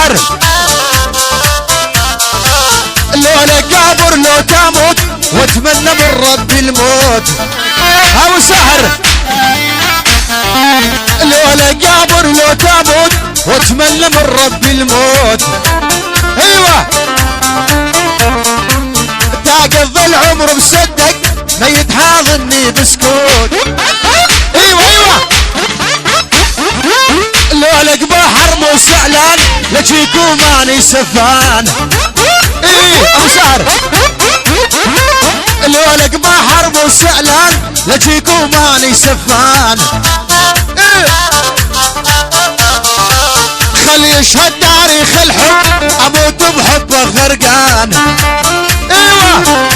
سهر لولا قابر لو تموت واتمنى من ربي الموت. ابو سهر لولا قابر لو تموت واتمنى من ربي الموت. ايوه تقضي العمر مصدق ما يتحاضني بسكوت. ايوه ايوه لولك بحر مو سعلان لجيكو ماني سفان. ايه ابو سعر لولك بحر مو سعلان لجيكو ماني سفان. ايه خلي يشهد تاريخ الحب اموت بحبه غرقان. ايوه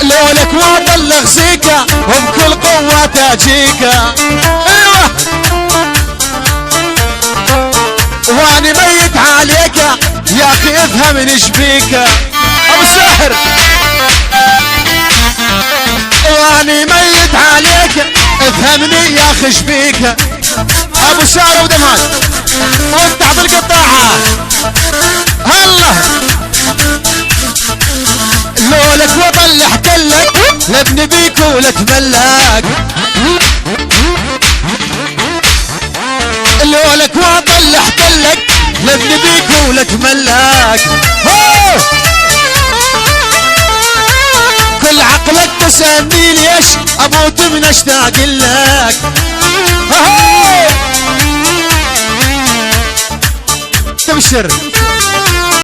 لولك واطلق سيكا وبكل قوة اجيكا. ايوه واني ميت عليك يا اخي افهمني ايش بيك. ابو ساحر واني ميت عليك افهمني يا اخي ايش بيك. ابو ساحر ودمان وافتح بالقطاعة الله لولك وطلع كلك لابن بيك ولك ملاك. لولك وطلع كلك لابن بيك ولك ملاك. كل عقلك تسألني ليش اموت من اشتاق لك. تبشر